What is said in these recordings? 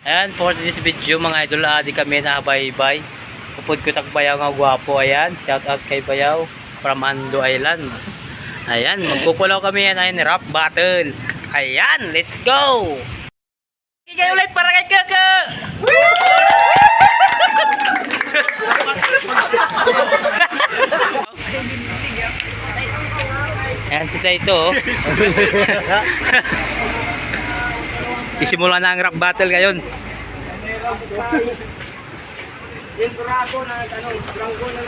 Ayan, for this video mga idol, adi kami na bye-bye. Upod ko takbayaw nga gwapo. Ayan, shout out kay Bayaw from Ando Island. Ayan, magkukulaw kami yan. Ayan, rap battle. Ayan, let's go! Ikay ulit para kay Kaka! Ayan si Saito. Isimula na ang rap battle ngayon. Yung Buraco na Langgo na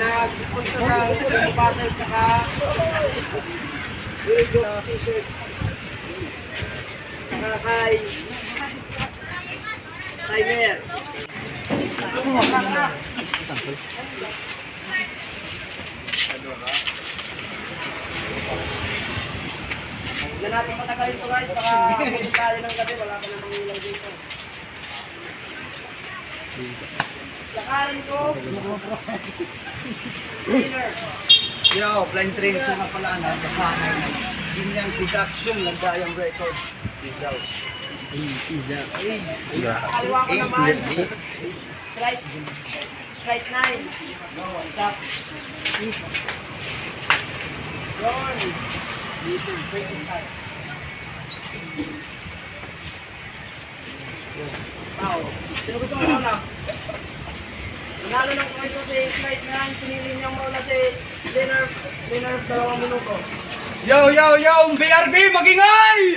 nag-sponsor ng battle saka Durigo t-shirt saka kay Timer. Yan natin matagal ito guys, baka hindi tayo ng gabi, wala pa namang ilaw dito. Lakarin ko. Yo, blind trains na pala na sa panay na Ginyan Production, Lagayang Records. Peace out. Sa kaliwa ko naman, slide 9. No, stop. Yun. Dito, break this time. Tao. Sino gusto mo na? Nanalo ng point ko si slide 9. Pinili niyang muna si Dinner 2 minuto. Yo! BRB, magingay!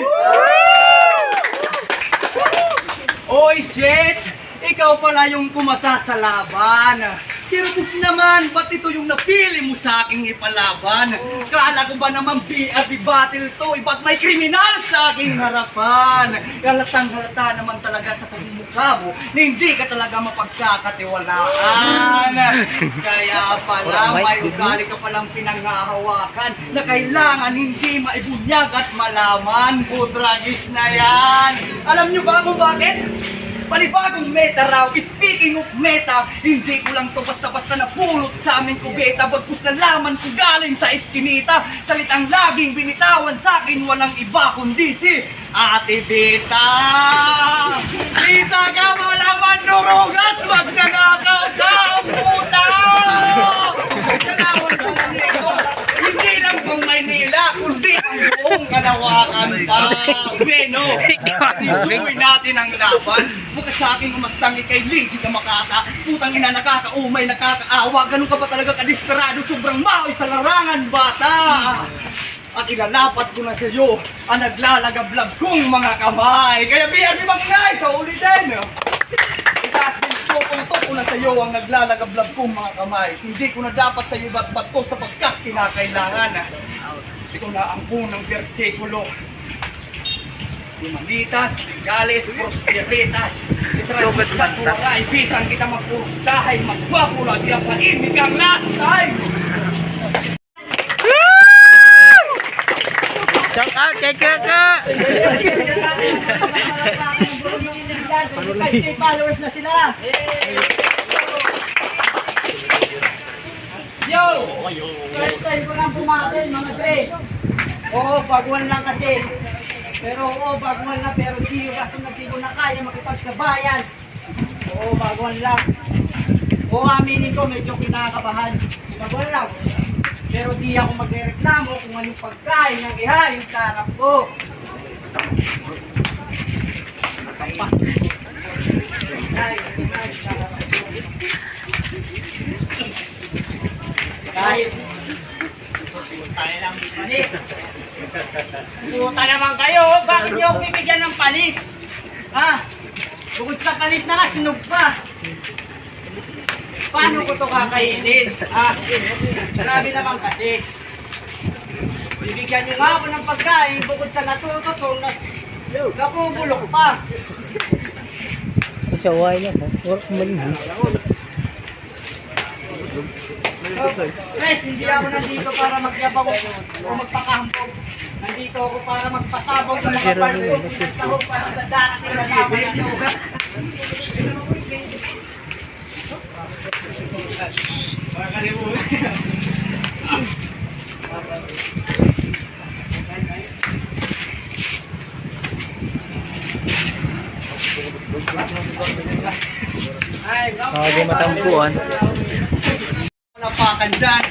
Oy, shit! Ikaw pala yung kumasa sa laban. Pero gusto naman, ba't ito yung napili mo sa aking ipalaban? Kala ko ba naman BRB battle to? Ba't may kriminal sa aking harapan? Halatang halata naman talaga sa pagmumukha mo na hindi ka talaga mapagkakatiwalaan. Kaya pala may ugali ka palang pinanghahawakan na kailangan hindi maibunyag at malaman. Budragis na yan! Alam nyo ba kung bakit? Panibagong meta raw. Speaking of meta, hindi ko lang to basta-basta napulot sa aming kubeta. Bagkus na laman ko galing sa eskinita. Salitang laging binitawan sa akin, walang iba kundi si Ate Beta. Isa ka malaman nurugas, wag na nakakaw puta. Tanawin ko nito, hindi lang kung Maynila, kundi ang buong Kalawakan pa. Bueno, isuwi natin ang laban. Bukas sa akin umastang ikay legit na makaka. Putang ina, nakakaumay, nakakaawa. Ganun ka ba talaga kadisperado? Sobrang maoy sa larangan, bata. At ilalapat ko na sa iyo ang naglalagablab kong mga kamay. Kaya biyan ni Mangay sa ulitin. Itaas din ko na sa iyo ang naglalagablab kong mga kamay. Hindi ko na dapat sa iyo bat-bat ko sapagkat kinakailangan. Ito na ang unang bersikulo. Malitas, Gales, Prosperitas. Itrasyon ka tuwaray, bisang kita magpurustahay. Mas gwapo lagi ang paimig ang last time. Shout out kay Kaka! 5K followers na sila. Yo! First time ko lang pumakin, mga Dre. Oo, baguan lang kasi. Pero baguan lang, pero di yung kaso hindi ko na kaya makipagsabayan. Oo, baguan lang. Aminin ko, medyo kinakabahan. Baguan lang. Pero di ako magreklamo kung anong pagkain ng ihayin sa harap ko. Kahit tayo lang panis. Puta naman kayo, bakit niyo ako bibigyan ng panis? Ha? Bukod sa panis na nga, sinog pa. Paano ko ito kakainin? Grabe naman kasi. Bibigyan niyo nga ako ng pagkain, bukod sa natututong, napubulok pa. Saway na ha? Work mo rin ha? Guys, hindi ako nandito para magyabang o magpakahambog. Nandito ako para magpasabog sa mga panso. Pinagsahog para sa darating na laban ng ugat. Okay, matampuan. Napakan dyan.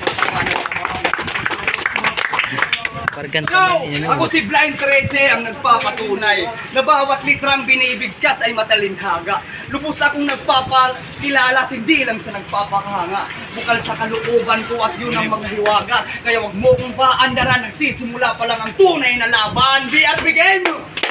Pargan No! kami. Ako si Blind 13 ang nagpapatunay na bawat litrang binibigkas ay matalinhaga. Lubos akong nagpapakilala at hindi lang sa nagpapahanga. Bukal sa kalooban ko at yun ang mga hiwaga. Kaya wag mo kong paandaran, nagsisimula pa lang ang tunay na laban. BRB Game!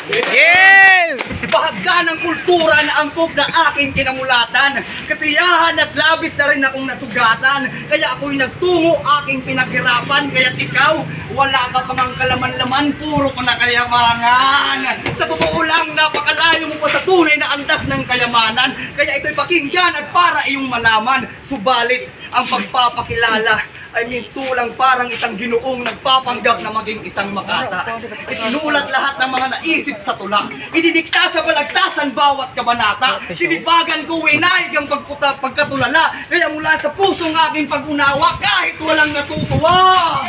Yeah! Bahagda ng kultura na angkop na aking kinamulatan. Kasiyahan at labis na rin akong nasugatan. Kaya ako'y nagtungo aking pinaghirapan. Kaya't ikaw, wala ka pang kalaman-laman, puro ka na kayamangan. Sa totoo lang, napakalayo mo pa sa tunay na antas ng kayamanan. Kaya ito'y pakinggan at para iyong malaman. Subalit, ang pagpapakilala ay minstulang parang isang ginoong nagpapanggap na maging isang makata. Isinulat lahat ng mga naisip sa tula. Ididikta sa balagtasan bawat kabanata. Sinibagan ko winaig ang pagkatulala. Kaya mula sa pusong aking pag-unawa kahit walang natutuwa.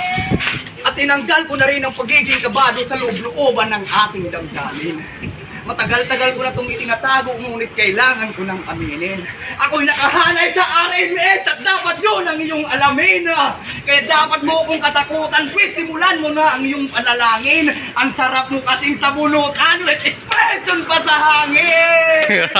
At tinanggal ko na rin ang pagiging kabado sa loob-looban ng aking damdamin. Matagal-tagal ko na itong itinatago, ngunit kailangan ko nang aminin. Ako'y nakahanay sa RMS at dapat yun ang iyong alamin. Kaya dapat mo kong katakutan, please simulan mo na ang iyong panalangin. Ang sarap mo kasing sabunutan with expression pa sa hangin.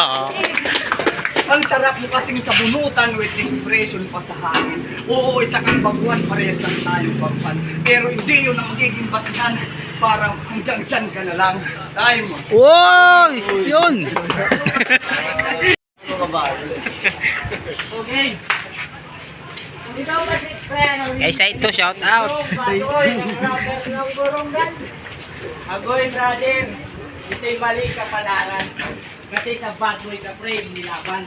Ang sarap mo kasing sabunutan with expression pa sa hangin. Oo, isa kang baguhan, parehas lang tayong baguhan. Pero hindi yun ang magiging basihan. Parang hanggang dyan ka na lang. Time. Woy! Yun! Okay. Kay Saito, shout out! Agoy, brother. Ito'y mali kapalaran. Kasi sa bad boy ka frame nilaban.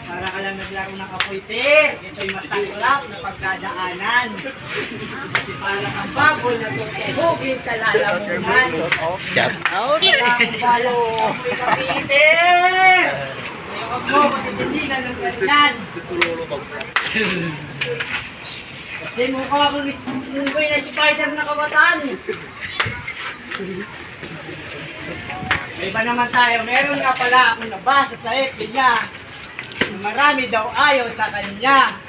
Para ka lang naglaro ng kapoy, sir. Ito'y masaklap na pagkadaanan. Kasi para kang baboy na tutubugin sa lalamunan. Shout out! Ang balo. Apoy ka, sir. Huwag mo, matitigilan ng ganyan. Kasi mukha akong munggoy na spider na kabataan. May iba naman tayo. Meron nga pala akong nabasa sa FB niya na marami daw ayaw sa kanya.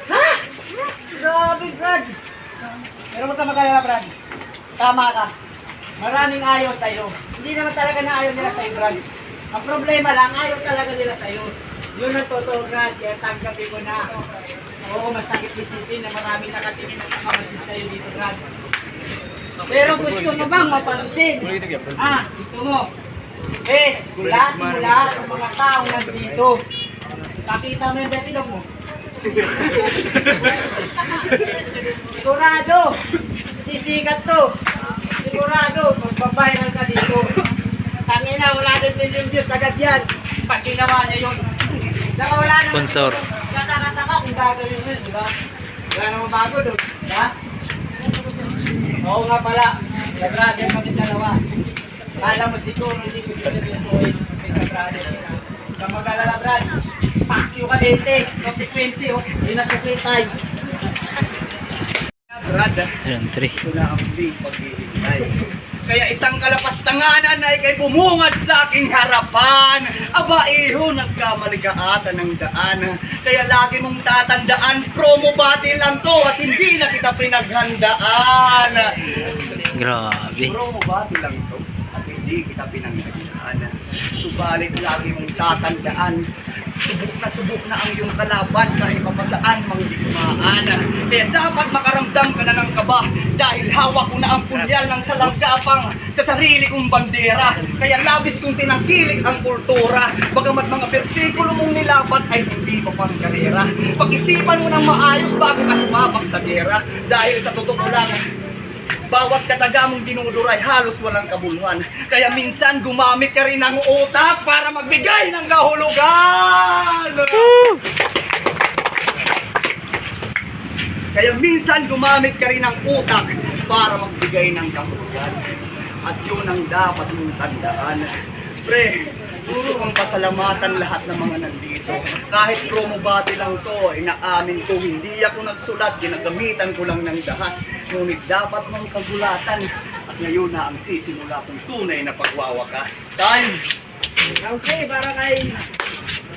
Ha? Grabe, Brad. Pero huwag ka mag-alala, Brad. Tama ka. Maraming ayaw sa'yo. Hindi naman talaga na ayaw nila sa'yo, Brad. Ang problema lang, ayaw talaga nila sa'yo. Yun ang totoo, Brad. Kaya tanggapin ko na. Oo, masakit isipin na maraming nakatingin at nakamasin sa'yo dito, Brad. Pero gusto mo bang mapansin? Gusto mo? Yes, gulat mo lahat ng mga taong nandito. Pakita mo yung betilog mo. Sigurado, sisikat to. Sigurado, magbabiral ka dito. Tangina, wala din million views agad yan. Pag ginawa niya yun. Saka wala naman. Sponsor. Kataka-taka kung gagawin yun, di ba? Wala naman bago doon, di ba? Oo nga pala, brother kami dalawa. Kala mo siguro hindi ko sila sinusuhin. Brother, kung mag-alala, Brad, fuck you ka dente. Consequente, yun na sa free time. Brad, Ayan, 3. ito na ang big pag-iintay. Kaya isang kalapastanganan ay kay bumungad sa aking harapan. Aba, iho, nagkamali ka ata ng daan. Kaya lagi mong tatandaan, promo battle lang to at hindi na kita pinaghandaan. Grabe. Promo battle lang to at hindi kita pinaghandaan. Subalit lagi mong tatandaan, subok na ang iyong kalaban kahit papasaan mang digmaan. Kaya dapat makaramdam ka na ng kaba dahil hawak ko na ang punyal ng salanggapang sa sarili kong bandera. Kaya labis kong tinangkilik ang kultura. Bagamat mga bersikulo mong nilapat ay hindi pa pang karera. Pag-isipan mo ng maayos bago ka sumabak sa gera. Dahil sa totoo lang, bawat kataga mong dinuduray halos walang kabuluhan. Kaya minsan gumamit ka rin ng utak para magbigay ng kahulugan. Kaya minsan gumamit ka rin ng utak para magbigay ng kahulugan. At yun ang dapat mong tandaan. Pre, gusto kong pasalamatan lahat ng mga nandito. Kahit promo battle lang to, inaamin ko, hindi ako nagsulat, ginagamitan ko lang ng dahas. Ngunit dapat mong kagulatan. At ngayon na ang sisimula kong tunay na pagwawakas. Time! Okay, para kay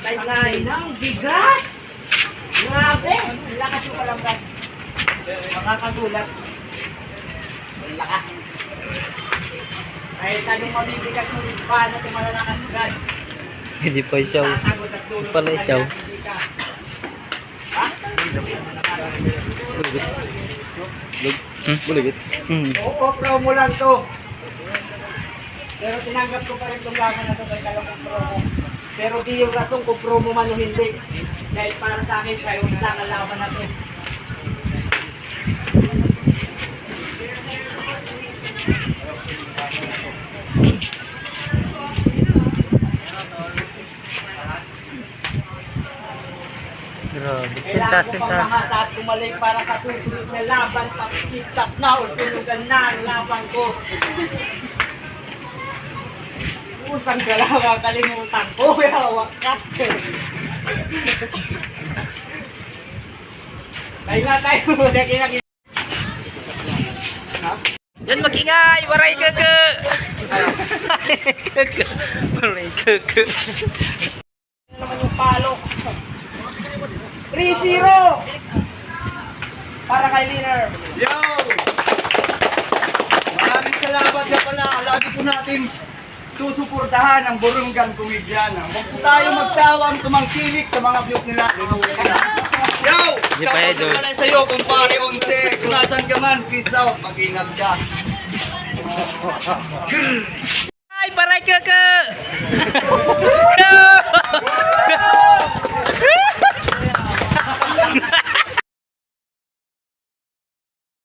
timeline. Ang bigat! Grabe! Ang lakas yung palanggan. Makakagulat. Ang lakas. Kahit anong mabibigat mo paano kung malalakas agad. Hindi pa siya. Tatagos at dulo. Pala siya. Ha? Buligit. Oo, promo lang to. Pero tinanggap ko pa rin itong laman na to dahil kalong promo. Pero di yung rason kung promo man o hindi. Dahil para sa akin, kayo lang ang laban na to. Grabe. Kailangan ko pang mahasa at kumalik para sa susunod na laban. Pag-kitap na o sunugan na ang laban ko. Usang galaw, kalimutan ko. Hawak ka. Tayo na tayo. Daki. Yan mag-ingay! Waray keke! Waray keke. Ano naman yung palo? 3-0! Para kay Liner. Yo! Maraming salamat na pala. Lagi po natin susuportahan ang Burungan Komedyana. Huwag po tayo magsawang tumangkilik sa mga views nila. Yo! Di pa, Shoutout Idol. na pala sa'yo, kumpare Onse. Kung nasan ka man, peace out. Mag-ingat ka. Ay, waray keke!